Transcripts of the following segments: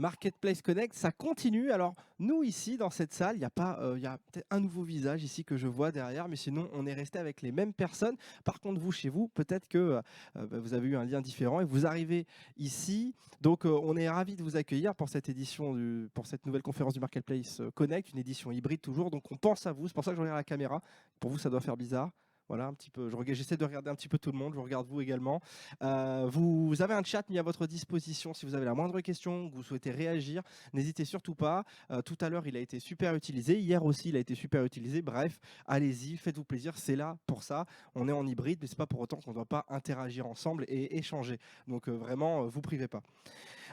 Marketplace Connect, ça continue. Alors, nous, ici, dans cette salle, il y a pas, il y a peut-être un nouveau visage ici que je vois derrière, mais sinon, on est resté avec les mêmes personnes. Par contre, vous, chez vous, peut-être que vous avez eu un lien différent et vous arrivez ici. Donc, on est ravis de vous accueillir pour cette édition, pour cette nouvelle conférence du Marketplace Connect, une édition hybride toujours. Donc, on pense à vous. C'est pour ça que je regarde la caméra. Pour vous, ça doit faire bizarre. Voilà, un petit peu. J'essaie de regarder un petit peu tout le monde. Je regarde vous également. Vous avez un chat mis à votre disposition si vous avez la moindre question, que vous souhaitez réagir. N'hésitez surtout pas. Tout à l'heure, il a été super utilisé. Hier aussi, il a été super utilisé. Bref, allez-y, faites-vous plaisir. C'est là pour ça. On est en hybride, mais ce n'est pas pour autant qu'on ne doit pas interagir ensemble et échanger. Donc vraiment, vous privez pas.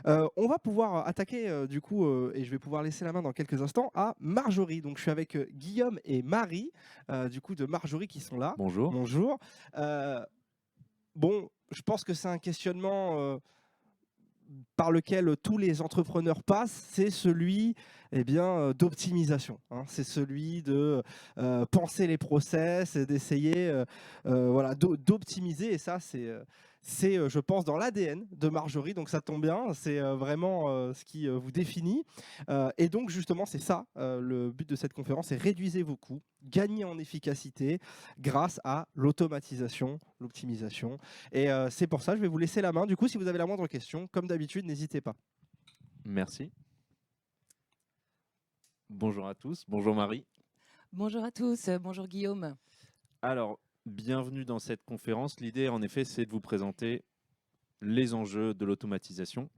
On va pouvoir attaquer du coup, et je vais pouvoir laisser la main dans quelques instants à Marjorie. Donc je suis avec Guillaume et Marie, du coup de Marjorie qui sont là. Bonjour. Bonjour. Euh, bon, je pense que c'est un questionnement par lequel tous les entrepreneurs passent, c'est celui d'optimisation. Hein. C'est celui de penser les process, et d'essayer voilà, d'optimiser. Et ça, c'est, je pense, dans l'ADN de Marjorie. Donc ça tombe bien, c'est vraiment ce qui vous définit. Et donc justement, c'est ça, le but de cette conférence, c'est réduisez vos coûts, gagnez en efficacité grâce à l'automatisation, l'optimisation. Et c'est pour ça, je vais vous laisser la main. Du coup, si vous avez la moindre question, comme d'habitude, n'hésitez pas. Merci. Bonjour à tous. Bonjour Marie. Bonjour à tous, bonjour Guillaume. Alors, bienvenue dans cette conférence. L'idée, en effet, c'est de vous présenter les enjeux de l'automatisation.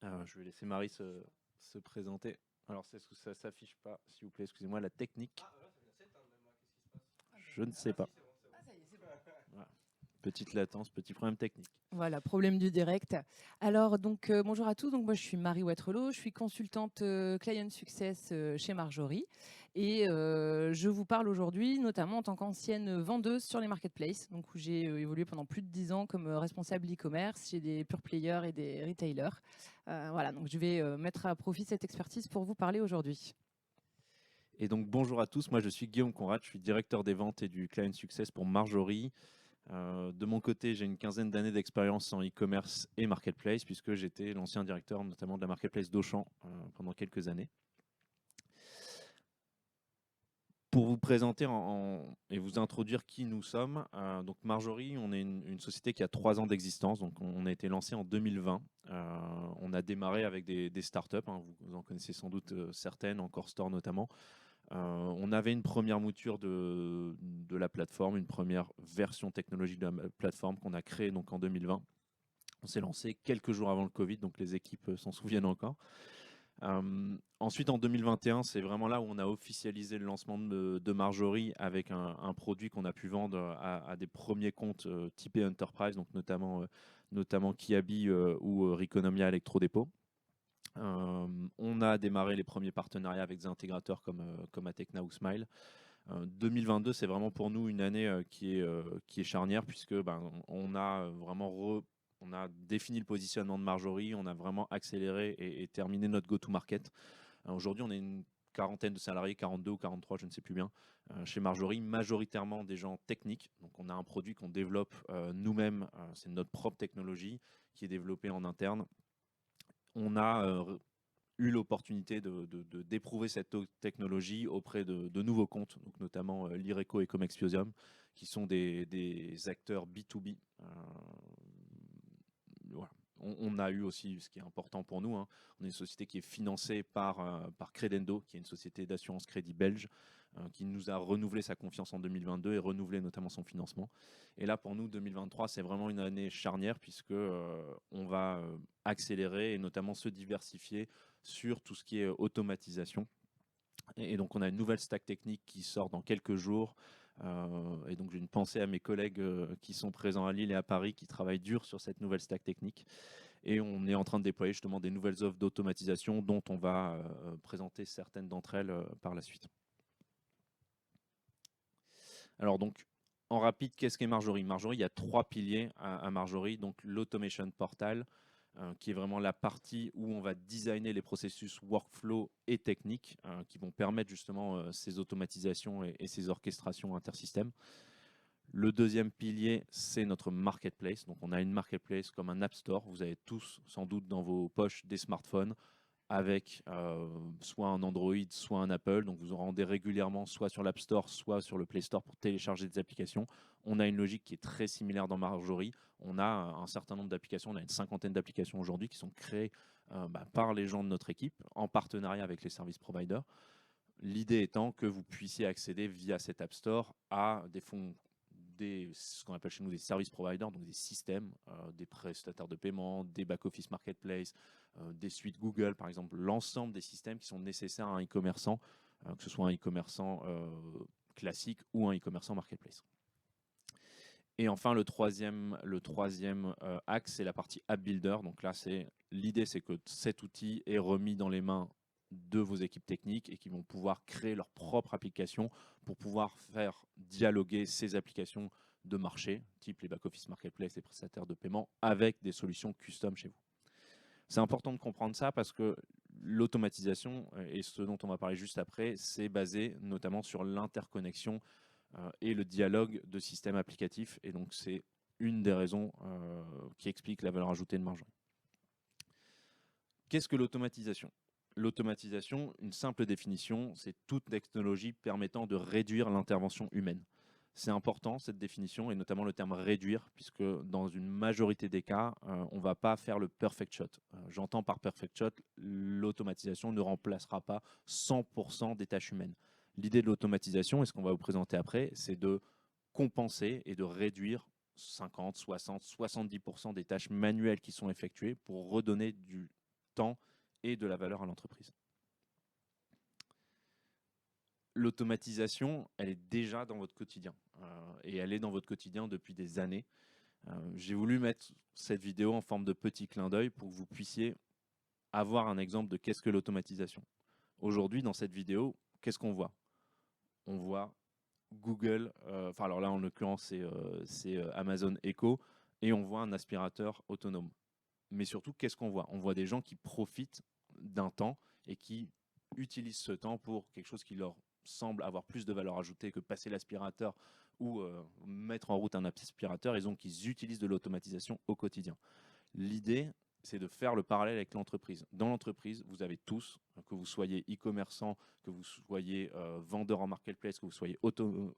Je vais laisser Marie se présenter. Alors, c'est ce que ça s'affiche pas, s'il vous plaît, excusez-moi, la technique. Je ne sais pas. Voilà. Petite latence, petit problème technique. Voilà, problème du direct. Alors, donc, bonjour à tous. Donc, moi, je suis Marie Ouettrelot. Je suis consultante Client Success chez Marjorie. Et je vous parle aujourd'hui, notamment en tant qu'ancienne vendeuse sur les marketplaces, donc où j'ai évolué pendant plus de 10 ans comme responsable e-commerce chez des pure players et des retailers. Voilà, donc je vais mettre à profit cette expertise pour vous parler aujourd'hui. Et donc, bonjour à tous. Moi, je suis Guillaume Conrad. Je suis directeur des ventes et du Client Success pour Marjorie. De mon côté, j'ai une quinzaine d'années d'expérience en e-commerce et marketplace, puisque j'étais l'ancien directeur notamment de la marketplace d'Auchan pendant quelques années. Pour vous présenter et vous introduire qui nous sommes, donc Marjorie, on est une société qui a 3 ans d'existence, donc on a été lancé en 2020. On a démarré avec des startups, hein, vous en connaissez sans doute certaines, encore Store notamment. On avait une première mouture de la plateforme, une première version technologique de la plateforme qu'on a créée donc en 2020. On s'est lancé quelques jours avant le Covid, donc les équipes s'en souviennent encore. Ensuite, en 2021, c'est vraiment là où on a officialisé le lancement de Marjorie avec un produit qu'on a pu vendre à des premiers comptes typés Enterprise, donc notamment Kiabi ou Reconomia Electrodépôt. On a démarré les premiers partenariats avec des intégrateurs comme Atecna ou Smile. 2022, c'est vraiment pour nous une année qui est charnière puisque on a vraiment on a défini le positionnement de Marjorie, on a vraiment accéléré et terminé notre go-to-market. Aujourd'hui, on est une quarantaine de salariés, 42 ou 43, je ne sais plus bien, chez Marjorie, majoritairement des gens techniques. Donc on a un produit qu'on développe nous-mêmes, c'est notre propre technologie qui est développée en interne. On a eu l'opportunité d'éprouver cette technologie auprès de nouveaux comptes, donc notamment Lyreco et Comexpiosium, qui sont des acteurs B2B. Voilà. On a eu aussi, ce qui est important pour nous, hein, on est une société qui est financée par Credendo, qui est une société d'assurance crédit belge, qui nous a renouvelé sa confiance en 2022 et renouvelé notamment son financement. Et là, pour nous, 2023, c'est vraiment une année charnière puisque on va accélérer et notamment se diversifier sur tout ce qui est automatisation. Et donc, on a une nouvelle stack technique qui sort dans quelques jours. Et donc, j'ai une pensée à mes collègues qui sont présents à Lille et à Paris, qui travaillent dur sur cette nouvelle stack technique. Et on est en train de déployer justement des nouvelles offres d'automatisation dont on va présenter certaines d'entre elles par la suite. Alors donc, en rapide, qu'est-ce qu'est Marjorie? Marjorie, il y a 3 piliers à Marjorie. Donc, l'automation portal, qui est vraiment la partie où on va designer les processus workflow et techniques qui vont permettre justement ces automatisations et ces orchestrations intersystèmes. Le deuxième pilier, c'est notre marketplace. Donc, on a une marketplace comme un App Store. Vous avez tous, sans doute, dans vos poches des smartphones avec soit un Android, soit un Apple. Donc, vous en rendez régulièrement soit sur l'App Store, soit sur le Play Store pour télécharger des applications. On a une logique qui est très similaire dans Marjory. On a un certain nombre d'applications, on a une cinquantaine d'applications aujourd'hui qui sont créées par les gens de notre équipe en partenariat avec les service providers. L'idée étant que vous puissiez accéder via cet App Store à ce qu'on appelle chez nous des service providers, donc des systèmes, des prestataires de paiement, des back-office marketplace, des suites Google, par exemple, l'ensemble des systèmes qui sont nécessaires à un e-commerçant, que ce soit un e-commerçant classique ou un e-commerçant marketplace. Et enfin, le troisième axe, c'est la partie App Builder. Donc là, l'idée, c'est que cet outil est remis dans les mains de vos équipes techniques et qui vont pouvoir créer leur propre application pour pouvoir faire dialoguer ces applications de marché, type les back-office marketplace, les prestataires de paiement, avec des solutions custom chez vous. C'est important de comprendre ça parce que l'automatisation, et ce dont on va parler juste après, c'est basé notamment sur l'interconnexion et le dialogue de systèmes applicatifs. Et donc, c'est une des raisons qui explique la valeur ajoutée de Marjory. Qu'est-ce que l'automatisation ? L'automatisation, une simple définition, c'est toute technologie permettant de réduire l'intervention humaine. C'est important cette définition et notamment le terme réduire puisque dans une majorité des cas, on ne va pas faire le perfect shot. J'entends par perfect shot, l'automatisation ne remplacera pas 100% des tâches humaines. L'idée de l'automatisation, et ce qu'on va vous présenter après, c'est de compenser et de réduire 50, 60, 70% des tâches manuelles qui sont effectuées pour redonner du temps et de la valeur à l'entreprise. L'automatisation, elle est déjà dans votre quotidien et elle est dans votre quotidien depuis des années. J'ai voulu mettre cette vidéo en forme de petit clin d'œil pour que vous puissiez avoir un exemple de qu'est-ce que l'automatisation. Aujourd'hui, dans cette vidéo, qu'est-ce qu'on voit ? On voit Google, alors là en l'occurrence c'est Amazon Echo, et on voit un aspirateur autonome. Mais surtout, qu'est-ce qu'on voit ? On voit des gens qui profitent d'un temps et qui utilisent ce temps pour quelque chose qui leur semble avoir plus de valeur ajoutée que passer l'aspirateur ou mettre en route un aspirateur, et donc ils utilisent de l'automatisation au quotidien. L'idée, c'est de faire le parallèle avec l'entreprise. Dans l'entreprise, vous avez tous, que vous soyez e-commerçant, que vous soyez vendeur en marketplace, que vous soyez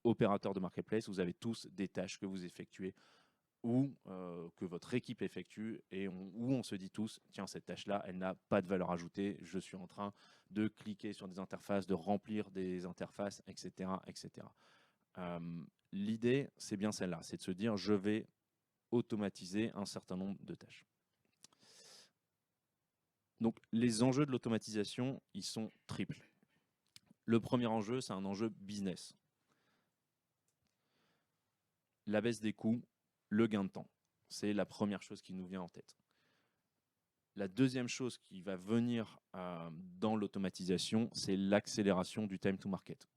opérateur de marketplace, vous avez tous des tâches que vous effectuez ou que votre équipe effectue et où on se dit tous, tiens, cette tâche-là, elle n'a pas de valeur ajoutée, je suis en train de cliquer sur des interfaces, de remplir des interfaces, etc. etc. L'idée, c'est bien celle-là, c'est de se dire, je vais automatiser un certain nombre de tâches. Donc, les enjeux de l'automatisation, ils sont triples. Le premier enjeu, c'est un enjeu business. La baisse des coûts, le gain de temps. C'est la première chose qui nous vient en tête. La deuxième chose qui va venir dans l'automatisation, c'est l'accélération du time to market.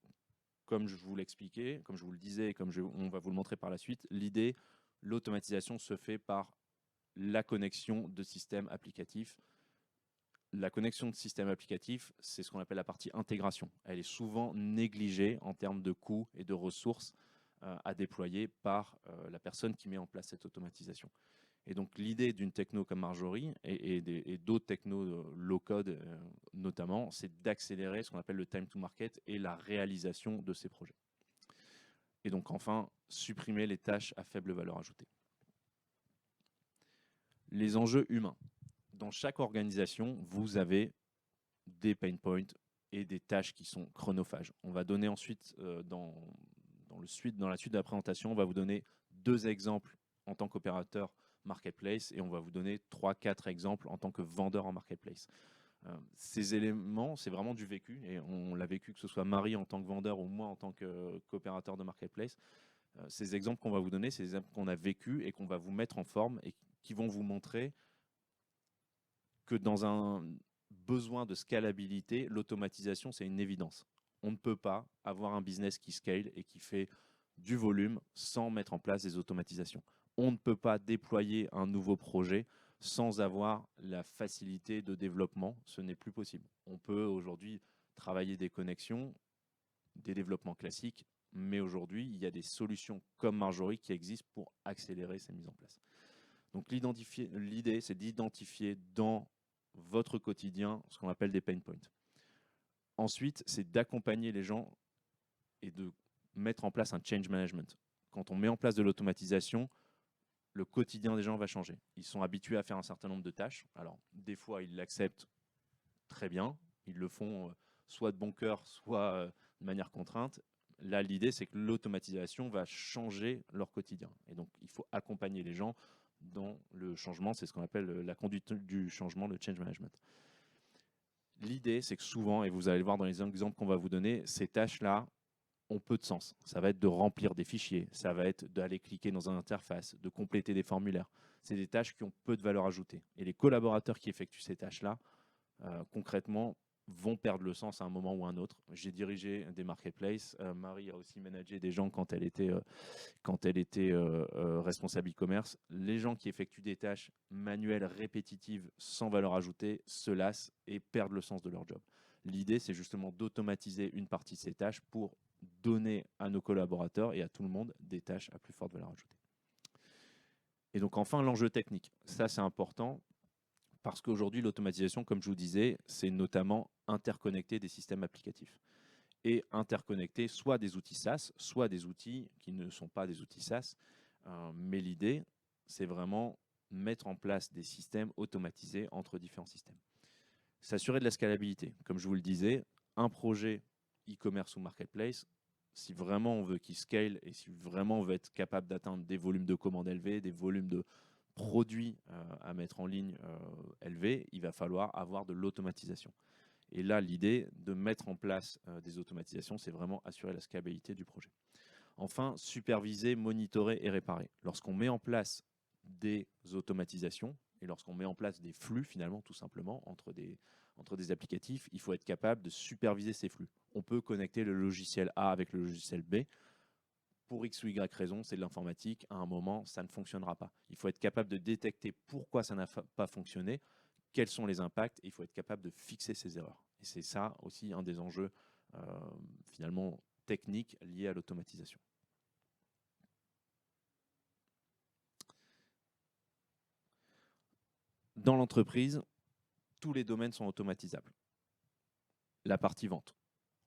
Comme je vous l'expliquais, comme je vous le disais et comme on va vous le montrer par la suite, l'idée, l'automatisation se fait par la connexion de systèmes applicatifs. La connexion de systèmes applicatifs, c'est ce qu'on appelle la partie intégration. Elle est souvent négligée en termes de coûts et de ressources à déployer par la personne qui met en place cette automatisation. Et donc l'idée d'une techno comme Marjory et d'autres technos low-code notamment, c'est d'accélérer ce qu'on appelle le time to market et la réalisation de ces projets. Et donc enfin, supprimer les tâches à faible valeur ajoutée. Les enjeux humains. Dans chaque organisation, vous avez des pain points et des tâches qui sont chronophages. On va donner ensuite, dans la suite de la présentation, on va vous donner 2 exemples en tant qu'opérateur marketplace et on va vous donner 3-4 exemples en tant que vendeur en marketplace. Ces éléments, c'est vraiment du vécu et on l'a vécu que ce soit Marie en tant que vendeur ou moi en tant qu'opérateur de marketplace. Ces exemples qu'on va vous donner, c'est des exemples qu'on a vécu et qu'on va vous mettre en forme et qui vont vous montrer que dans un besoin de scalabilité, l'automatisation, c'est une évidence. On ne peut pas avoir un business qui scale et qui fait du volume sans mettre en place des automatisations. On ne peut pas déployer un nouveau projet sans avoir la facilité de développement. Ce n'est plus possible. On peut aujourd'hui travailler des connexions, des développements classiques, mais aujourd'hui, il y a des solutions comme Marjorie qui existent pour accélérer ces mises en place. Donc l'idée, c'est d'identifier dans votre quotidien ce qu'on appelle des pain points. Ensuite, c'est d'accompagner les gens et de mettre en place un change management. Quand on met en place de l'automatisation, le quotidien des gens va changer. Ils sont habitués à faire un certain nombre de tâches. Alors, des fois, ils l'acceptent très bien. Ils le font soit de bon cœur, soit de manière contrainte. Là, l'idée, c'est que l'automatisation va changer leur quotidien. Et donc, il faut accompagner les gens dans le changement. C'est ce qu'on appelle la conduite du changement, le change management. L'idée, c'est que souvent, et vous allez le voir dans les exemples qu'on va vous donner, ces tâches-là ont peu de sens. Ça va être de remplir des fichiers, ça va être d'aller cliquer dans une interface, de compléter des formulaires. C'est des tâches qui ont peu de valeur ajoutée. Et les collaborateurs qui effectuent ces tâches-là, concrètement, vont perdre le sens à un moment ou à un autre. J'ai dirigé des marketplaces. Marie a aussi managé des gens quand elle était responsable e-commerce. Les gens qui effectuent des tâches manuelles répétitives sans valeur ajoutée se lassent et perdent le sens de leur job. L'idée, c'est justement d'automatiser une partie de ces tâches pour donner à nos collaborateurs et à tout le monde des tâches à plus forte valeur ajoutée. Et donc enfin, l'enjeu technique. Ça, c'est important parce qu'aujourd'hui, l'automatisation, comme je vous disais, c'est notamment interconnecter des systèmes applicatifs et interconnecter soit des outils SaaS, soit des outils qui ne sont pas des outils SaaS. Mais l'idée, c'est vraiment mettre en place des systèmes automatisés entre différents systèmes. S'assurer de la scalabilité. Comme je vous le disais, un projet e-commerce ou marketplace, si vraiment on veut qu'il scale et si vraiment on veut être capable d'atteindre des volumes de commandes élevés, des volumes de produits à mettre en ligne élevés, il va falloir avoir de l'automatisation. Et là, l'idée de mettre en place des automatisations, c'est vraiment assurer la scalabilité du projet. Enfin, superviser, monitorer et réparer. Lorsqu'on met en place des automatisations et lorsqu'on met en place des flux, finalement, tout simplement, entre des applicatifs, il faut être capable de superviser ces flux. On peut connecter le logiciel A avec le logiciel B. Pour X ou Y raison, c'est de l'informatique. À un moment, ça ne fonctionnera pas. Il faut être capable de détecter pourquoi ça n'a pas fonctionné, quels sont les impacts, et il faut être capable de fixer ces erreurs. Et c'est ça aussi un des enjeux finalement techniques liés à l'automatisation. Dans l'entreprise, tous les domaines sont automatisables. La partie vente.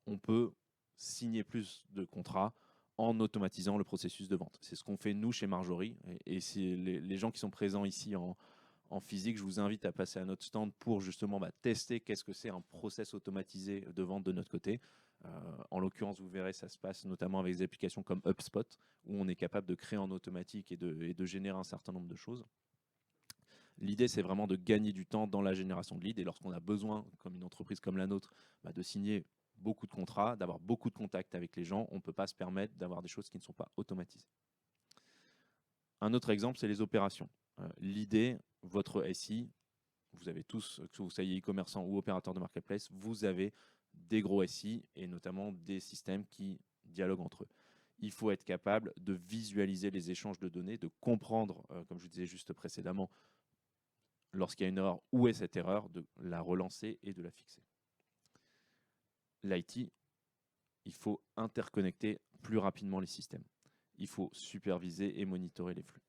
On peut signer plus de contrats en automatisant le processus de vente. C'est ce qu'on fait nous chez Marjorie. Et c'est les gens qui sont présents ici en physique, je vous invite à passer à notre stand pour justement tester qu'est-ce que c'est un process automatisé de vente de notre côté. En l'occurrence, vous verrez, ça se passe notamment avec des applications comme HubSpot, où on est capable de créer en automatique et de générer un certain nombre de choses. L'idée, c'est vraiment de gagner du temps dans la génération de leads. Et lorsqu'on a besoin, comme une entreprise comme la nôtre, de signer beaucoup de contrats, d'avoir beaucoup de contacts avec les gens, on ne peut pas se permettre d'avoir des choses qui ne sont pas automatisées. Un autre exemple, c'est les opérations. L'idée, votre SI, vous avez tous, que vous soyez e-commerçant ou opérateur de marketplace, vous avez des gros SI et notamment des systèmes qui dialoguent entre eux. Il faut être capable de visualiser les échanges de données, de comprendre, comme je vous disais juste précédemment, lorsqu'il y a une erreur, où est cette erreur, de la relancer et de la fixer. L'IT, il faut interconnecter plus rapidement les systèmes. Il faut superviser et monitorer les flux.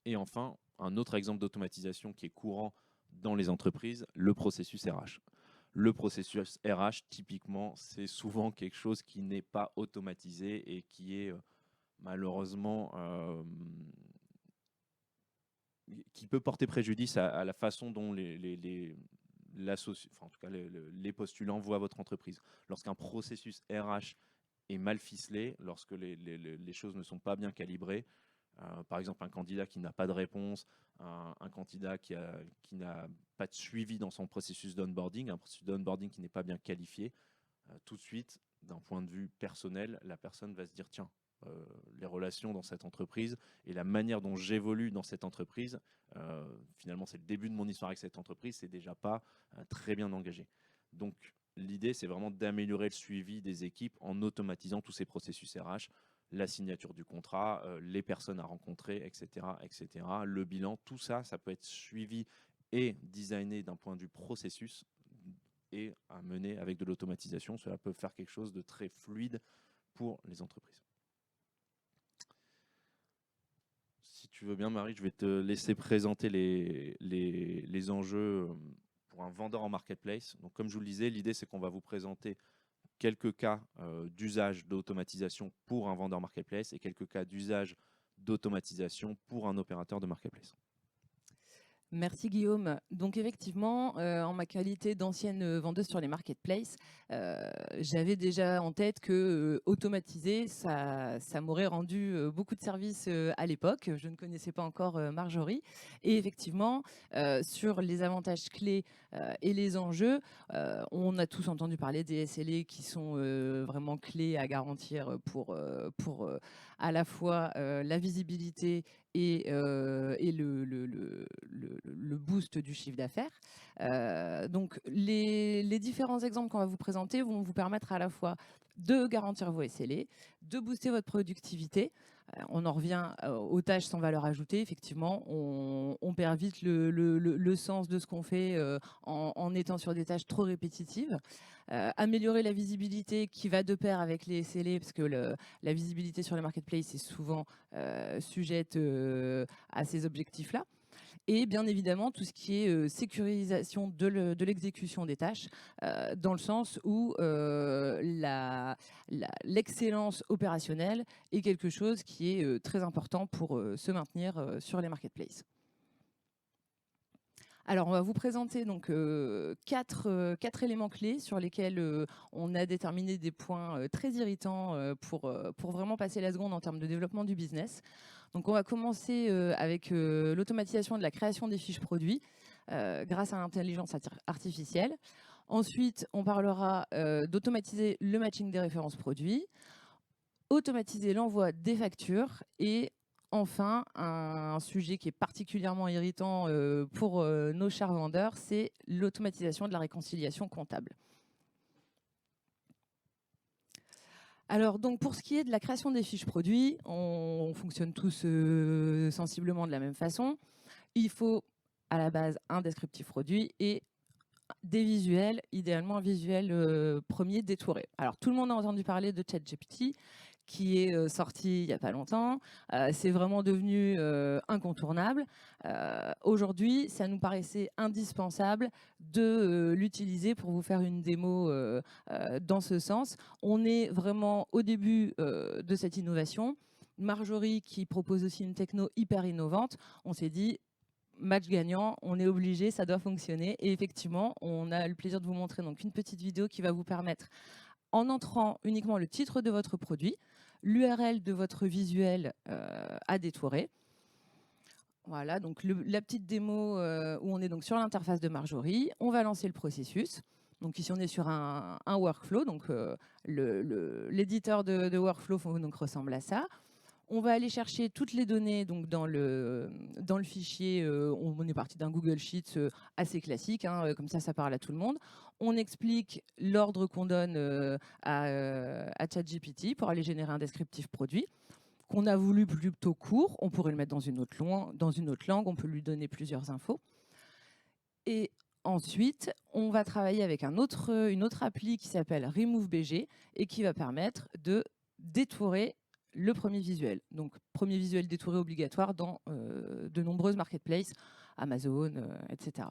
Et enfin, un autre exemple d'automatisation qui est courant dans les entreprises, le processus RH. Le processus RH, typiquement, c'est souvent quelque chose qui n'est pas automatisé et qui est malheureusement qui peut porter préjudice à la façon dont les postulants voient votre entreprise. Lorsqu'un processus RH est mal ficelé, lorsque les choses ne sont pas bien calibrées, par exemple un candidat qui n'a pas de réponse, un candidat qui n'a pas de suivi dans son processus d'onboarding, un processus d'onboarding qui n'est pas bien qualifié, tout de suite, d'un point de vue personnel, la personne va se dire tiens, les relations dans cette entreprise et la manière dont j'évolue dans cette entreprise, finalement c'est le début de mon histoire avec cette entreprise, c'est déjà pas très bien engagé. Donc l'idée c'est vraiment d'améliorer le suivi des équipes en automatisant tous ces processus RH, la signature du contrat, les personnes à rencontrer, etc., etc. Le bilan, tout ça, ça peut être suivi et designé d'un point de vue processus et à mener avec de l'automatisation. Cela peut faire quelque chose de très fluide pour les entreprises. Si tu veux bien, Marie, je vais te laisser présenter les enjeux pour un vendeur en marketplace. Donc, comme je vous le disais, l'idée, c'est qu'on va vous présenter quelques cas d'usage d'automatisation pour un vendeur marketplace et quelques cas d'usage d'automatisation pour un opérateur de marketplace. Merci Guillaume. Donc effectivement, en ma qualité d'ancienne vendeuse sur les marketplaces, j'avais déjà en tête que automatiser, ça m'aurait rendu beaucoup de services à l'époque. Je ne connaissais pas encore Marjorie. Et effectivement, sur les avantages clés et les enjeux, on a tous entendu parler des SLA qui sont vraiment clés à garantir pour à la fois la visibilité et le boost du chiffre d'affaires. Donc, les différents exemples qu'on va vous présenter vont vous permettre à la fois de garantir vos SLA, de booster votre productivité. On en revient aux tâches sans valeur ajoutée. Effectivement, on perd vite le sens de ce qu'on fait en étant sur des tâches trop répétitives. Améliorer la visibilité qui va de pair avec les SLA, parce que la visibilité sur les marketplaces est souvent sujette à ces objectifs-là. Et bien évidemment, tout ce qui est sécurisation de l'exécution des tâches, dans le sens où l'excellence opérationnelle est quelque chose qui est très important pour se maintenir sur les marketplaces. Alors, on va vous présenter donc quatre éléments clés sur lesquels on a déterminé des points très irritants pour vraiment passer la seconde en termes de développement du business. Donc, on va commencer avec l'automatisation de la création des fiches produits grâce à l'intelligence artificielle. Ensuite, on parlera d'automatiser le matching des références produits, automatiser l'envoi des factures et enfin, un sujet qui est particulièrement irritant pour nos chers vendeurs, c'est l'automatisation de la réconciliation comptable. Alors, donc, pour ce qui est de la création des fiches produits, on fonctionne tous sensiblement de la même façon. Il faut à la base un descriptif produit et des visuels, idéalement un visuel premier détouré. Alors, tout le monde a entendu parler de ChatGPT, qui est sorti il n'y a pas longtemps. C'est vraiment devenu incontournable. Aujourd'hui, ça nous paraissait indispensable de l'utiliser pour vous faire une démo dans ce sens. On est vraiment au début de cette innovation. Marjorie, qui propose aussi une techno hyper innovante, on s'est dit, match gagnant, on est obligé, ça doit fonctionner. Et effectivement, on a le plaisir de vous montrer donc une petite vidéo qui va vous permettre, en entrant uniquement le titre de votre produit, l'URL de votre visuel à détourer. Voilà, donc la petite démo où on est donc sur l'interface de Marjorie. On va lancer le processus. Donc ici, on est sur un workflow. Donc l'éditeur de workflow donc, ressemble à ça. On va aller chercher toutes les données donc, dans le fichier. On est parti d'un Google Sheets assez classique, hein, comme ça parle à tout le monde. On explique l'ordre qu'on donne à ChatGPT pour aller générer un descriptif produit qu'on a voulu plutôt court. On pourrait le mettre dans une autre langue, on peut lui donner plusieurs infos. Et ensuite, on va travailler avec une autre appli qui s'appelle RemoveBG et qui va permettre de détourer le premier visuel. Donc, premier visuel détouré obligatoire dans de nombreuses marketplaces, Amazon, etc.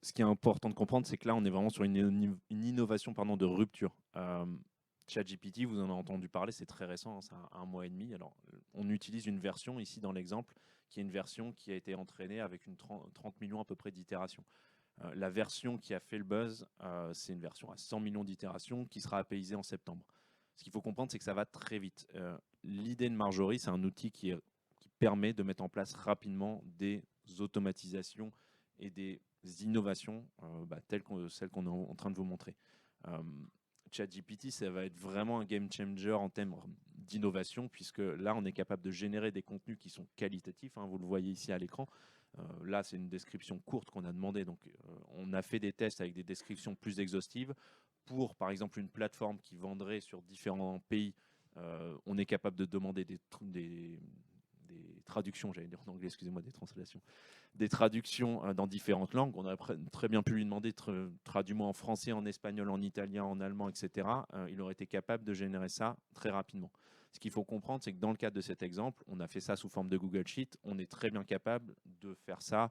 Ce qui est important de comprendre, c'est que là, on est vraiment sur une innovation de rupture. ChatGPT, vous en avez entendu parler, c'est très récent, hein, c'est un mois et demi. Alors, on utilise une version, ici dans l'exemple, qui est une version qui a été entraînée avec 30 millions à peu près d'itérations. La version qui a fait le buzz, c'est une version à 100 millions d'itérations qui sera apaisée en septembre. Ce qu'il faut comprendre, c'est que ça va très vite. L'idée de Marjorie, c'est un outil qui permet de mettre en place rapidement des automatisations et des innovations telles que celles qu'on est en train de vous montrer. ChatGPT, ça va être vraiment un game changer en termes d'innovation, puisque là, on est capable de générer des contenus qui sont qualitatifs. Hein, vous le voyez ici à l'écran. Là, c'est une description courte qu'on a demandé. Donc, on a fait des tests avec des descriptions plus exhaustives. Pour, par exemple, une plateforme qui vendrait sur différents pays, on est capable de demander des traductions, j'allais dire en anglais, excusez-moi, des translations, des traductions dans différentes langues. On aurait très bien pu lui demander traduis-moi en français, en espagnol, en italien, en allemand, etc. Il aurait été capable de générer ça très rapidement. Ce qu'il faut comprendre, c'est que dans le cadre de cet exemple, on a fait ça sous forme de Google Sheet. On est très bien capable de faire ça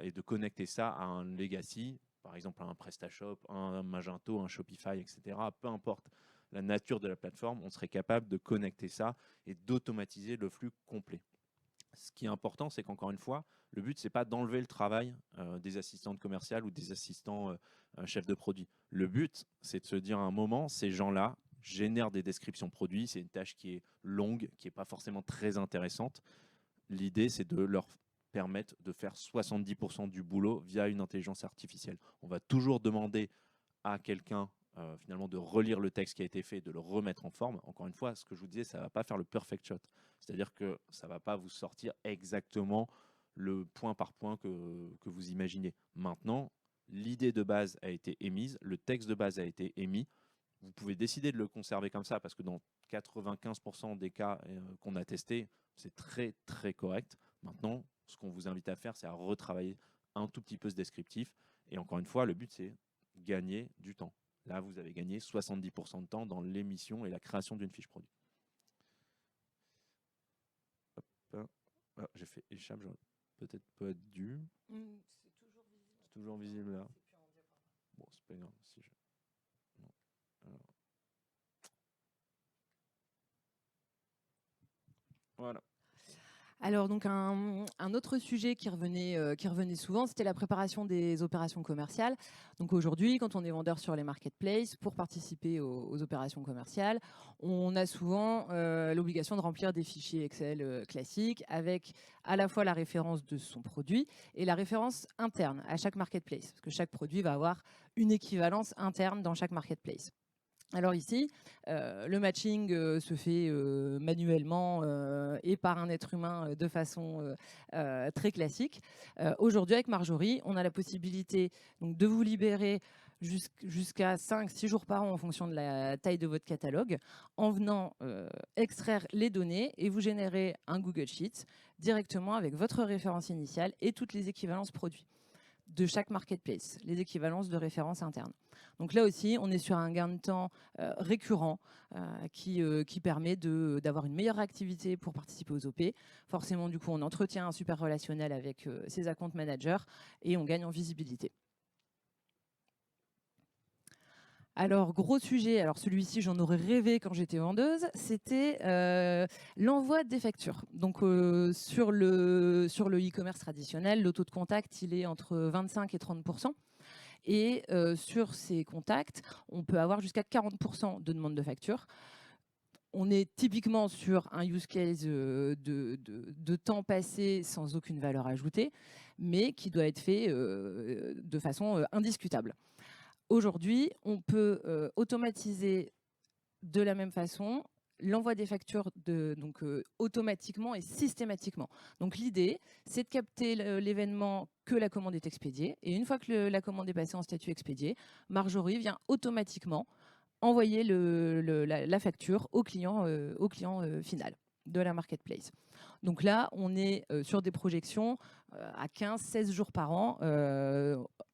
et de connecter ça à un legacy, par exemple un PrestaShop, un Magento, un Shopify, etc. Peu importe la nature de la plateforme, on serait capable de connecter ça et d'automatiser le flux complet. Ce qui est important, c'est qu'encore une fois, le but, ce n'est pas d'enlever le travail des assistantes commerciales ou des assistants chefs de produit. Le but, c'est de se dire à un moment, ces gens-là génèrent des descriptions produits. C'est une tâche qui est longue, qui n'est pas forcément très intéressante. L'idée, c'est de leur permettre de faire 70% du boulot via une intelligence artificielle. On va toujours demander à quelqu'un finalement de relire le texte qui a été fait et de le remettre en forme. Encore une fois, ce que je vous disais, ça ne va pas faire le perfect shot. C'est-à-dire que ça ne va pas vous sortir exactement le point par point que vous imaginez. Maintenant, l'idée de base a été émise, le texte de base a été émis. Vous pouvez décider de le conserver comme ça parce que dans 95% des cas qu'on a testés, c'est très très correct. Maintenant, ce qu'on vous invite à faire, c'est à retravailler un tout petit peu ce descriptif. Et encore une fois, le but, c'est gagner du temps. Là, vous avez gagné 70% de temps dans l'émission et la création d'une fiche produit. Hop. Ah, j'ai fait échappe, j'aurais peut-être pas dû. C'est toujours visible là. Bon, c'est pas grave. Si je... non. Alors... Voilà. Alors donc un autre sujet qui revenait souvent, c'était la préparation des opérations commerciales. Donc aujourd'hui, quand on est vendeur sur les marketplaces, pour participer aux opérations commerciales, on a souvent l'obligation de remplir des fichiers Excel classiques avec à la fois la référence de son produit et la référence interne à chaque marketplace, parce que chaque produit va avoir une équivalence interne dans chaque marketplace. Alors ici, le matching se fait manuellement et par un être humain de façon très classique. Aujourd'hui, avec Marjorie, on a la possibilité donc, de vous libérer jusqu'à 5-6 jours par an en fonction de la taille de votre catalogue, en venant extraire les données et vous générer un Google Sheet directement avec votre référence initiale et toutes les équivalences produits de chaque marketplace, les équivalences de références internes. Donc là aussi, on est sur un gain de temps récurrent qui permet d'avoir une meilleure activité pour participer aux OP. Forcément, du coup, on entretient un super relationnel avec ses account managers et on gagne en visibilité. Alors, gros sujet, alors celui-ci, j'en aurais rêvé quand j'étais vendeuse, c'était l'envoi des factures. Donc, sur le e-commerce traditionnel, le taux de contact, il est entre 25 et 30%. Et sur ces contacts, on peut avoir jusqu'à 40% de demande de facture. On est typiquement sur un use case de temps passé sans aucune valeur ajoutée, mais qui doit être fait de façon indiscutable. Aujourd'hui, on peut automatiser de la même façon l'envoi des factures automatiquement et systématiquement. Donc l'idée, c'est de capter l'événement que la commande est expédiée. Et une fois que la commande est passée en statut expédié, Marjorie vient automatiquement envoyer la facture au client final de la marketplace. Donc là, on est sur des projections à 15-16 jours par an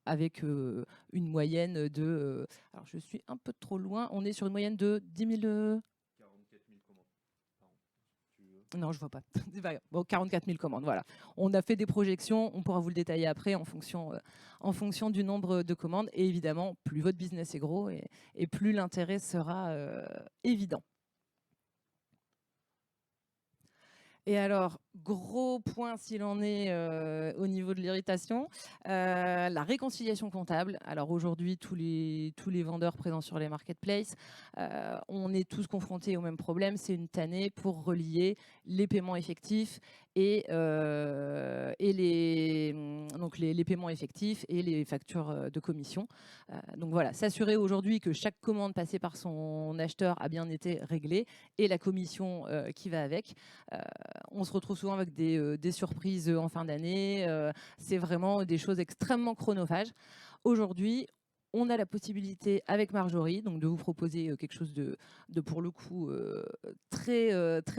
avec une moyenne de... alors, je suis un peu trop loin. On est sur une moyenne de 10 000... 44 000 commandes par an. Non, je ne vois pas. Bon, 44 000 commandes, voilà. On a fait des projections, on pourra vous le détailler après en fonction du nombre de commandes. Et évidemment, plus votre business est gros et plus l'intérêt sera évident. Et alors, gros point s'il en est au niveau de l'irritation, la réconciliation comptable. Alors aujourd'hui, tous les vendeurs présents sur les marketplaces, on est tous confrontés au même problème, c'est une tannée pour relier les paiements effectifs et les paiements effectifs et les factures de commission. Donc voilà, s'assurer aujourd'hui que chaque commande passée par son acheteur a bien été réglée et la commission qui va avec. On se retrouve souvent avec des surprises en fin d'année. C'est vraiment des choses extrêmement chronophages. Aujourd'hui, on a la possibilité avec Marjorie donc de vous proposer quelque chose de pour le coup très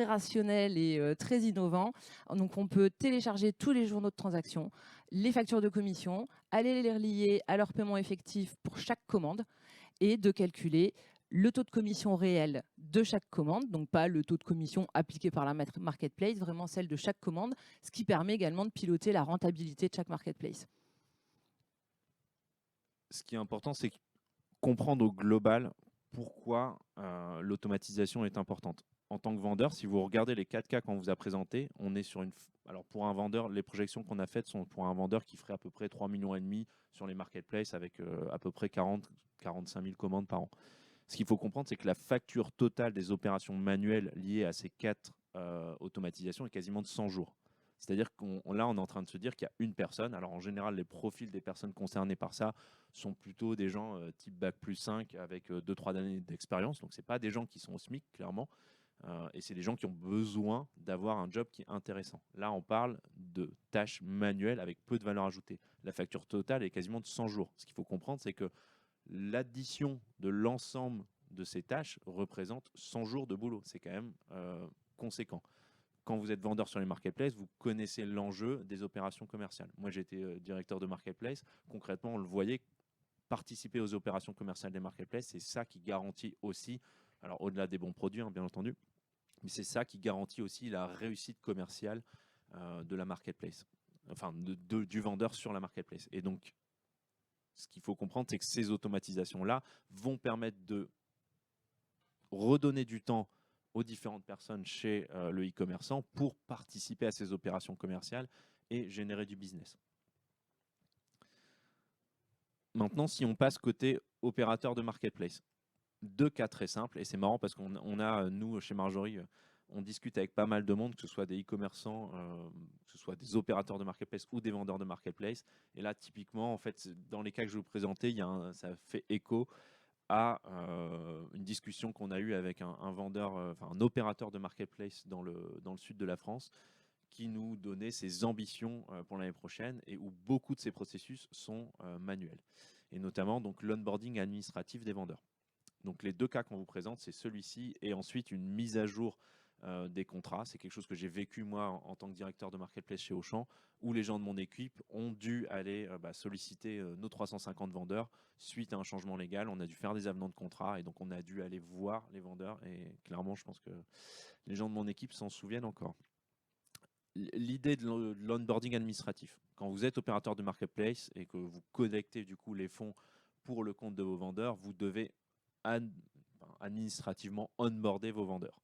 rationnel et très innovant. Donc on peut télécharger tous les journaux de transaction, les factures de commission, aller les relier à leur paiement effectif pour chaque commande et de calculer le taux de commission réel de chaque commande, donc pas le taux de commission appliqué par la marketplace, vraiment celle de chaque commande, ce qui permet également de piloter la rentabilité de chaque marketplace. Ce qui est important, c'est comprendre au global pourquoi l'automatisation est importante. En tant que vendeur, si vous regardez les 4 cas qu'on vous a présentés, on est sur une. Alors pour un vendeur, les projections qu'on a faites sont pour un vendeur qui ferait à peu près 3,5 millions sur les marketplaces avec à peu près 40-45 000 commandes par an. Ce qu'il faut comprendre, c'est que la facture totale des opérations manuelles liées à ces 4 automatisations est quasiment de 100 jours. C'est-à-dire qu'on on est en train de se dire qu'il y a une personne. Alors en général, les profils des personnes concernées par ça sont plutôt des gens type bac plus 5 avec 2-3 années d'expérience. Donc ce pas des gens qui sont au SMIC, clairement. Et c'est des gens qui ont besoin d'avoir un job qui est intéressant. Là, on parle de tâches manuelles avec peu de valeur ajoutée. La facture totale est quasiment de 100 jours. Ce qu'il faut comprendre, c'est que l'addition de l'ensemble de ces tâches représente 100 jours de boulot. C'est quand même conséquent. Quand vous êtes vendeur sur les marketplaces, vous connaissez l'enjeu des opérations commerciales. Moi, j'étais directeur de marketplace. Concrètement, on le voyait, participer aux opérations commerciales des marketplaces, c'est ça qui garantit aussi, alors au-delà des bons produits, hein, bien entendu, mais c'est ça qui garantit aussi la réussite commerciale de la marketplace, enfin du vendeur sur la marketplace. Et donc, ce qu'il faut comprendre, c'est que ces automatisations-là vont permettre de redonner du temps aux différentes personnes chez le e-commerçant pour participer à ces opérations commerciales et générer du business. Maintenant, si on passe côté opérateur de marketplace, 2 cas très simples, et c'est marrant parce qu'on a, nous, chez Marjorie, on discute avec pas mal de monde, que ce soit des e-commerçants, que ce soit des opérateurs de marketplace ou des vendeurs de marketplace. Et là, typiquement, en fait, dans les cas que je vais vous présenter, ça fait écho à une discussion qu'on a eue avec un vendeur, enfin un opérateur de marketplace dans le sud de la France, qui nous donnait ses ambitions pour l'année prochaine et où beaucoup de ces processus sont manuels. Et notamment donc l'onboarding administratif des vendeurs. Donc les 2 cas qu'on vous présente, c'est celui-ci et ensuite une mise à jour des contrats. C'est quelque chose que j'ai vécu moi en tant que directeur de marketplace chez Auchan, où les gens de mon équipe ont dû aller solliciter nos 350 vendeurs suite à un changement légal. On a dû faire des avenants de contrat et donc on a dû aller voir les vendeurs. Et clairement, je pense que les gens de mon équipe s'en souviennent encore. L'idée de l'onboarding administratif, quand vous êtes opérateur de marketplace et que vous connectez du coup les fonds pour le compte de vos vendeurs, vous devez administrativement onboarder vos vendeurs.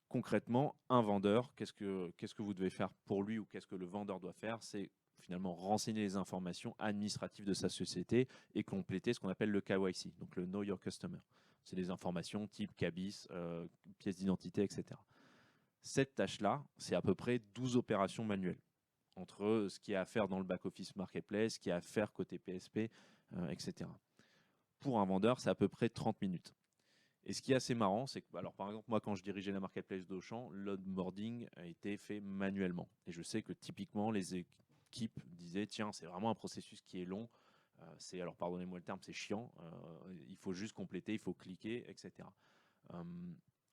Concrètement, un vendeur, qu'est-ce que vous devez faire pour lui ou qu'est-ce que le vendeur doit faire? C'est finalement renseigner les informations administratives de sa société et compléter ce qu'on appelle le KYC, donc le Know Your Customer. C'est des informations type CABIS, pièce d'identité, etc. Cette tâche-là, c'est à peu près 12 opérations manuelles, entre ce qui est à faire dans le back-office marketplace, ce qui est à faire côté PSP, etc. Pour un vendeur, c'est à peu près 30 minutes. Et ce qui est assez marrant, c'est que, alors par exemple, moi, quand je dirigeais la marketplace d'Auchan, l'onboarding a été fait manuellement. Et je sais que typiquement, les équipes disaient, tiens, c'est vraiment un processus qui est long. Alors pardonnez-moi le terme, c'est chiant. Il faut juste compléter, il faut cliquer, etc.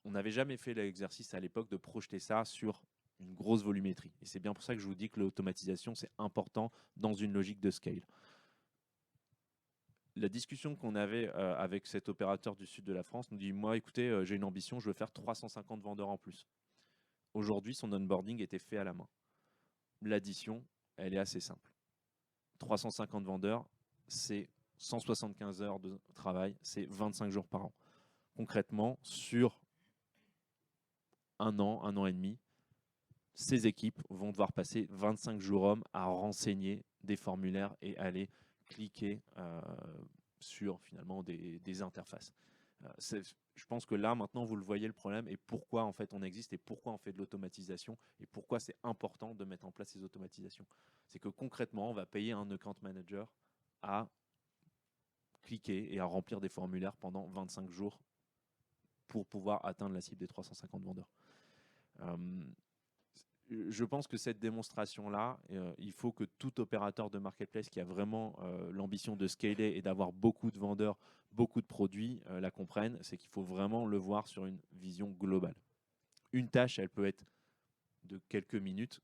On n'avait jamais fait l'exercice à l'époque de projeter ça sur une grosse volumétrie. Et c'est bien pour ça que je vous dis que l'automatisation, c'est important dans une logique de scale. La discussion qu'on avait avec cet opérateur du sud de la France nous dit, moi, écoutez, j'ai une ambition, je veux faire 350 vendeurs en plus. Aujourd'hui, son onboarding était fait à la main. L'addition, elle est assez simple. 350 vendeurs, c'est 175 heures de travail, c'est 25 jours par an. Concrètement, sur un an et demi, ces équipes vont devoir passer 25 jours hommes à renseigner des formulaires et aller cliquer sur finalement des interfaces. Je pense que là, maintenant, vous le voyez le problème et pourquoi en fait on existe et pourquoi on fait de l'automatisation et pourquoi c'est important de mettre en place ces automatisations. C'est que concrètement, on va payer un account manager à cliquer et à remplir des formulaires pendant 25 jours pour pouvoir atteindre la cible des 350 vendeurs. je pense que cette démonstration-là, il faut que tout opérateur de marketplace qui a vraiment l'ambition de scaler et d'avoir beaucoup de vendeurs, beaucoup de produits, la comprenne. C'est qu'il faut vraiment le voir sur une vision globale. Une tâche, elle peut être de quelques minutes.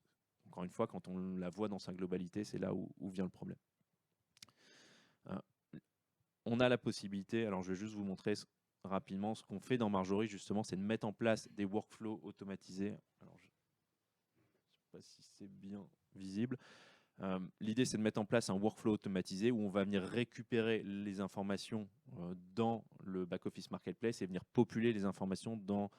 Encore une fois, quand on la voit dans sa globalité, c'est là où vient le problème. On a la possibilité, alors je vais juste vous montrer rapidement ce qu'on fait dans Marjory, justement, c'est de mettre en place des workflows automatisés. Alors, je ne sais pas si c'est bien visible. L'idée, c'est de mettre en place un workflow automatisé où on va venir récupérer les informations dans le back-office marketplace et venir populer les informations dans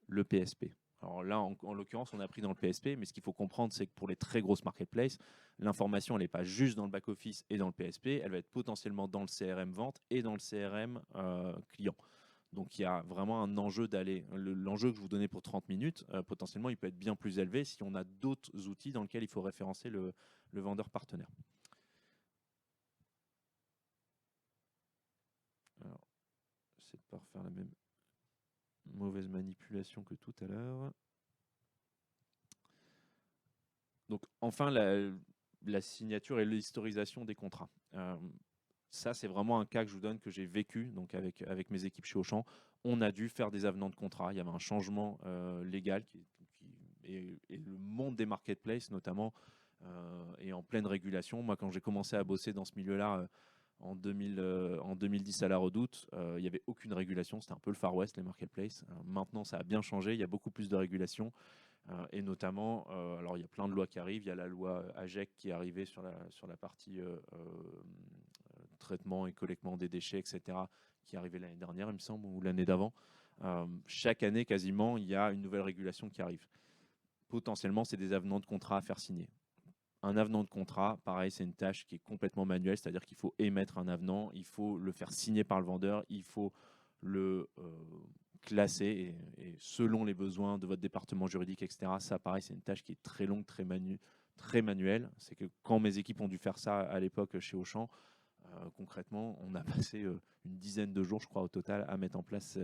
le PSP. Alors là, en l'occurrence, on a pris dans le PSP, mais ce qu'il faut comprendre, c'est que pour les très grosses marketplaces, l'information, elle n'est pas juste dans le back-office et dans le PSP, elle va être potentiellement dans le CRM vente et dans le CRM client. Donc il y a vraiment un enjeu d'aller. L'enjeu que je vous donnais pour 30 minutes, potentiellement, il peut être bien plus élevé si on a d'autres outils dans lesquels il faut référencer le vendeur partenaire. Alors, j'essaie de ne pas refaire la même mauvaise manipulation que tout à l'heure. Donc, enfin, la signature et l'historisation des contrats. Ça, c'est vraiment un cas que je vous donne, que j'ai vécu donc avec mes équipes chez Auchan. On a dû faire des avenants de contrat. Il y avait un changement légal et le monde des marketplaces, notamment, est en pleine régulation. Moi, quand j'ai commencé à bosser dans ce milieu-là en 2010 à la Redoute, il n'y avait aucune régulation. C'était un peu le Far West, les marketplaces. Maintenant, ça a bien changé. Il y a beaucoup plus de régulation. Et notamment, alors il y a plein de lois qui arrivent. Il y a la loi AGEC qui est arrivée sur la partie traitement et collectement des déchets, etc., qui est arrivée l'année dernière, il me semble, ou l'année d'avant. Chaque année, quasiment, il y a une nouvelle régulation qui arrive. Potentiellement, c'est des avenants de contrat à faire signer. Un avenant de contrat, pareil, c'est une tâche qui est complètement manuelle, c'est-à-dire qu'il faut émettre un avenant, il faut le faire signer par le vendeur, il faut le classer et selon les besoins de votre département juridique, etc. Ça, pareil, c'est une tâche qui est très longue, très manuelle. C'est que quand mes équipes ont dû faire ça à l'époque chez Auchan, concrètement, on a passé une dizaine de jours, je crois, au total, à mettre en place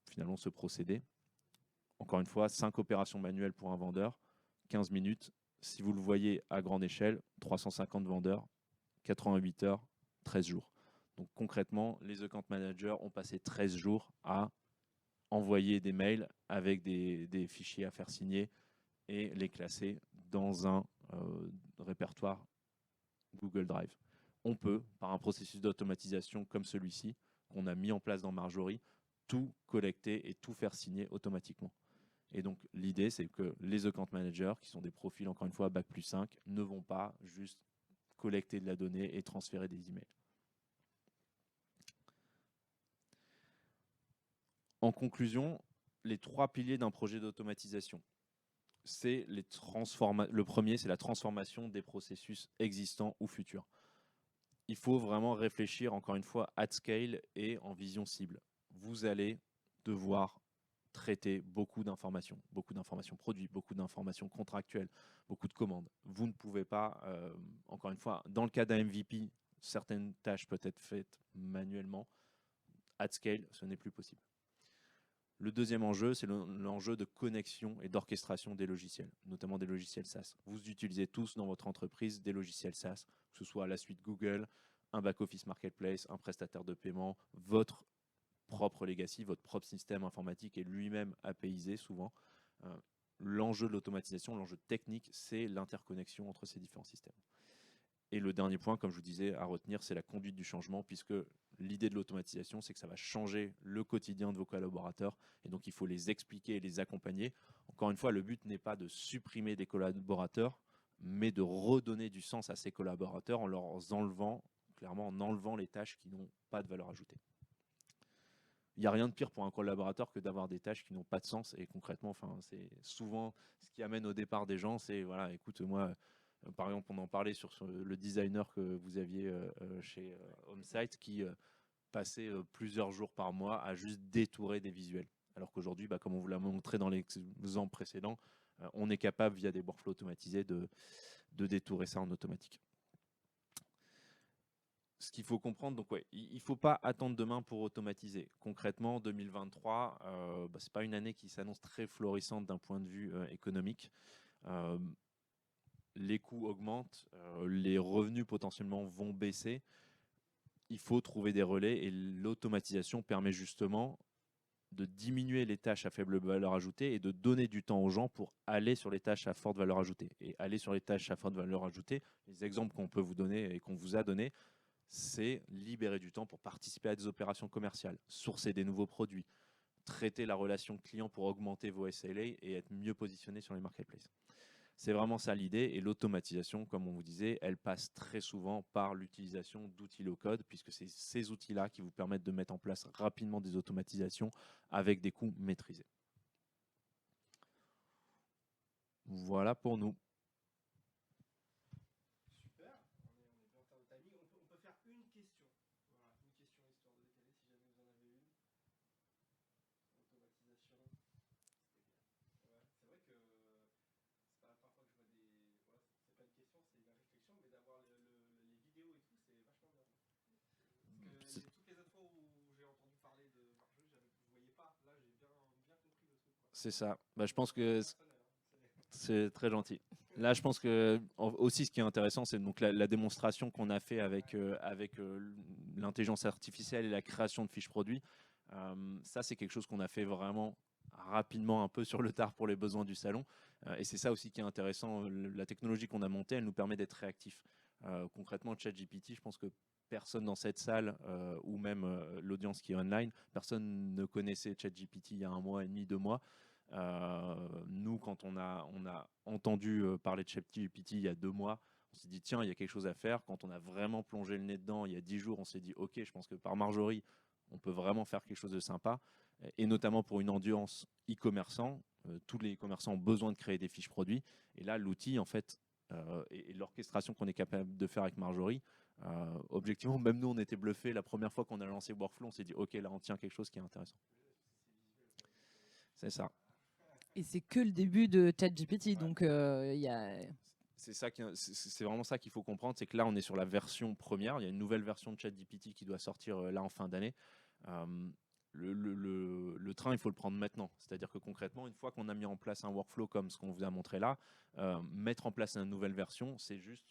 finalement ce procédé. Encore une fois, 5 opérations manuelles pour un vendeur, 15 minutes. Si vous le voyez à grande échelle, 350 vendeurs, 88 heures, 13 jours. Donc concrètement, les account managers ont passé 13 jours à envoyer des mails avec des fichiers à faire signer et les classer dans un répertoire Google Drive. On peut, par un processus d'automatisation comme celui-ci, qu'on a mis en place dans Marjory, tout collecter et tout faire signer automatiquement. Et donc, l'idée, c'est que les account managers, qui sont des profils, encore une fois, Bac+5, ne vont pas juste collecter de la donnée et transférer des emails. En conclusion, les 3 piliers d'un projet d'automatisation. Le premier, c'est la transformation des processus existants ou futurs. Il faut vraiment réfléchir, encore une fois, at scale et en vision cible. Vous allez devoir traiter beaucoup d'informations produits, beaucoup d'informations contractuelles, beaucoup de commandes. Vous ne pouvez pas, encore une fois, dans le cas d'un MVP, certaines tâches peuvent être faites manuellement. At scale, ce n'est plus possible. Le deuxième enjeu, c'est l'enjeu de connexion et d'orchestration des logiciels, notamment des logiciels SaaS. Vous utilisez tous dans votre entreprise des logiciels SaaS, que ce soit la suite Google, un back-office marketplace, un prestataire de paiement, votre propre legacy, votre propre système informatique est lui-même APIisé souvent. L'enjeu de l'automatisation, l'enjeu technique, c'est l'interconnexion entre ces différents systèmes. Et le dernier point, comme je vous disais, à retenir, c'est la conduite du changement, puisque l'idée de l'automatisation, c'est que ça va changer le quotidien de vos collaborateurs, et donc il faut les expliquer et les accompagner. Encore une fois, le but n'est pas de supprimer des collaborateurs, mais de redonner du sens à ces collaborateurs en leur enlevant, clairement en enlevant les tâches qui n'ont pas de valeur ajoutée. Il n'y a rien de pire pour un collaborateur que d'avoir des tâches qui n'ont pas de sens, et concrètement, enfin, c'est souvent ce qui amène au départ des gens, c'est voilà, écoute, moi, par exemple, on en parlait sur le designer que vous aviez chez HomeSite qui passait plusieurs jours par mois à juste détourer des visuels. Alors qu'aujourd'hui, comme on vous l'a montré dans les exemples précédents, on est capable, via des workflows automatisés, de détourer ça en automatique. ce qu'il faut comprendre, donc ouais, il ne faut pas attendre demain pour automatiser. Concrètement, 2023, ce n'est pas une année qui s'annonce très florissante d'un point de vue économique. Euh, les coûts augmentent, les revenus potentiellement vont baisser. Il faut trouver des relais et l'automatisation permet justement de diminuer les tâches à faible valeur ajoutée et de donner du temps aux gens pour aller sur les tâches à forte valeur ajoutée. Et aller sur les tâches à forte valeur ajoutée, les exemples qu'on peut vous donner et qu'on vous a donnés, c'est libérer du temps pour participer à des opérations commerciales, sourcer des nouveaux produits, traiter la relation client pour augmenter vos SLA et être mieux positionné sur les marketplaces. C'est vraiment ça l'idée, et l'automatisation, comme on vous disait, elle passe très souvent par l'utilisation d'outils low-code, puisque c'est ces outils-là qui vous permettent de mettre en place rapidement des automatisations avec des coûts maîtrisés. Voilà pour nous. Super, on est bien en termes de timing. On peut faire une question. Voilà, une question histoire de décaler si jamais vous en avez une. Automatisation. Ouais, c'est vrai que c'est pas la première fois que je vois des. Ouais, c'est pas une question, c'est une réflexion, mais d'avoir les vidéos et tout, c'est vachement bien. Parce que toutes les autres fois où j'ai entendu parler de Marjorie, je voyais pas. Là, j'ai bien compris le truc, quoi. C'est ça. Je pense que Personnel, hein. c'est très gentil. Là, je pense que aussi ce qui est intéressant, c'est donc la démonstration qu'on a fait avec, l'intelligence artificielle et la création de fiches produits. Ça, c'est quelque chose qu'on a fait vraiment rapidement, un peu sur le tard pour les besoins du salon. Et c'est ça aussi qui est intéressant. La technologie qu'on a montée, elle nous permet d'être réactifs. Concrètement, ChatGPT, je pense que personne dans cette salle, ou même l'audience qui est online, personne ne connaissait ChatGPT il y a 1 mois et demi, 2 mois. Nous, quand on a entendu parler de ChatGPT il y a 2 mois, on s'est dit tiens, il y a quelque chose à faire. Quand on a vraiment plongé le nez dedans il y a 10 jours, on s'est dit ok, je pense que par Marjorie, on peut vraiment faire quelque chose de sympa. Et notamment pour une audience e-commerçant, tous les e-commerçants ont besoin de créer des fiches produits. Et là, l'outil, en fait, et l'orchestration qu'on est capable de faire avec Marjorie, objectivement, même nous, on était bluffés. La première fois qu'on a lancé Workflow, on s'est dit ok, là, on tient quelque chose qui est intéressant. C'est ça. Et c'est que le début de ChatGPT, donc il y a. C'est vraiment ça qu'il faut comprendre, c'est que là on est sur la version première, il y a une nouvelle version de ChatGPT qui doit sortir là en fin d'année. Le train, il faut le prendre maintenant, c'est-à-dire que concrètement, une fois qu'on a mis en place un workflow comme ce qu'on vous a montré là, mettre en place une nouvelle version, c'est juste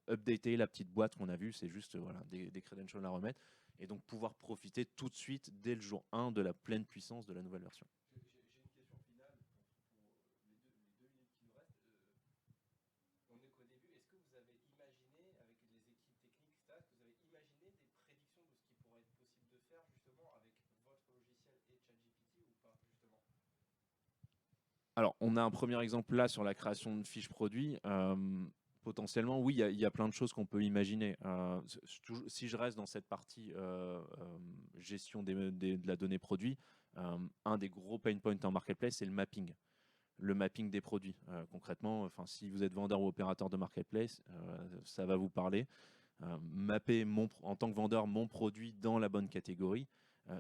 updater la petite boîte qu'on a vue, c'est juste des credentials à remettre, et donc pouvoir profiter tout de suite dès le jour 1 de la pleine puissance de la nouvelle version. J'ai une question finale pour les 2 minutes qui nous restent. On n'est qu'au début. Est-ce que vous avez imaginé, avec les équipes techniques, etc., est-ce que vous avez imaginé des prédictions de ce qui pourrait être possible de faire justement avec votre logiciel et ChatGPT ou pas justement? Alors, on a un premier exemple là sur la création de fiches produits. Potentiellement, oui, il y a plein de choses qu'on peut imaginer. Si je reste dans cette partie gestion de la donnée produit, un des gros pain points en marketplace, c'est le mapping. Le mapping des produits. Concrètement, si vous êtes vendeur ou opérateur de marketplace, ça va vous parler. Mapper en tant que vendeur mon produit dans la bonne catégorie.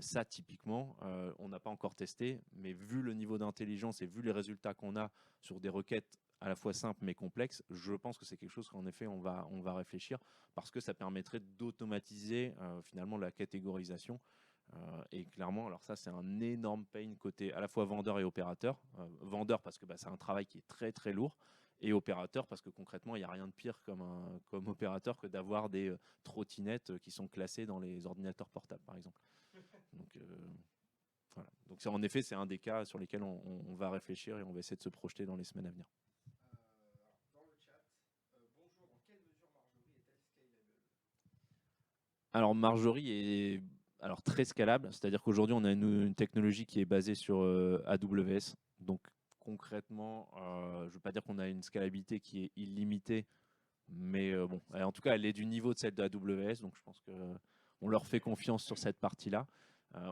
Ça, typiquement, on n'a pas encore testé, mais vu le niveau d'intelligence et vu les résultats qu'on a sur des requêtes à la fois simples mais complexes, je pense que c'est quelque chose qu'en effet on va réfléchir, parce que ça permettrait d'automatiser finalement la catégorisation. Et clairement, alors ça c'est un énorme pain côté à la fois vendeur et opérateur. Vendeur parce que c'est un travail qui est très très lourd, et opérateur parce que concrètement il n'y a rien de pire comme opérateur que d'avoir des trottinettes qui sont classées dans les ordinateurs portables par exemple. Donc voilà. Donc en effet c'est un des cas sur lesquels on va réfléchir et on va essayer de se projeter dans les semaines à venir. Dans le chat, bonjour, dans quelle mesure Marjorie est-elle scalable? Alors Marjorie est très scalable, c'est-à-dire qu'aujourd'hui on a une technologie qui est basée sur AWS. Donc concrètement, je ne veux pas dire qu'on a une scalabilité qui est illimitée, mais bon, en tout cas elle est du niveau de celle de AWS, donc je pense qu'on leur fait confiance sur cette partie-là.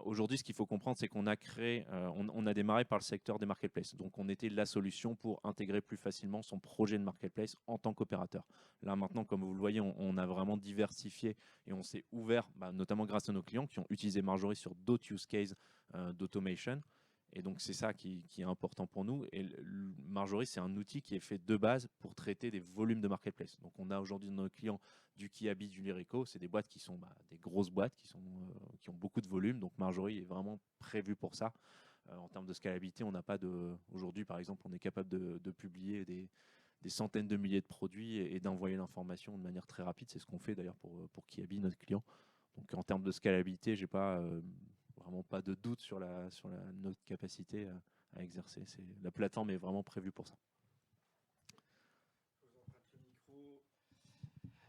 Aujourd'hui, ce qu'il faut comprendre, c'est qu'on a créé, on a démarré par le secteur des marketplaces. Donc, on était la solution pour intégrer plus facilement son projet de marketplace en tant qu'opérateur. Là, maintenant, comme vous le voyez, on a vraiment diversifié et on s'est ouvert, notamment grâce à nos clients qui ont utilisé Marjorie sur d'autres use cases d'automation. Et donc, c'est ça qui est important pour nous. Et Marjorie, c'est un outil qui est fait de base pour traiter des volumes de marketplace. Donc, on a aujourd'hui dans nos clients du Kiabi, du Lyreco. C'est des boîtes qui sont des grosses boîtes qui ont beaucoup de volume. Donc, Marjorie est vraiment prévu pour ça. En termes de scalabilité, on n'a pas de. Aujourd'hui, par exemple, on est capable de publier des centaines de milliers de produits et d'envoyer l'information de manière très rapide. C'est ce qu'on fait d'ailleurs pour Kiabi, notre client. Donc, en termes de scalabilité, j'ai pas. Vraiment pas de doute sur notre capacité à exercer. La plateforme est vraiment prévue pour ça.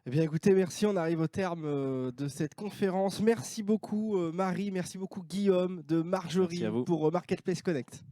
Eh bien, écoutez, merci. On arrive au terme de cette conférence. Merci beaucoup, Marie. Merci beaucoup, Guillaume de Merci à Marjorie vous. pour Marketplace Connect.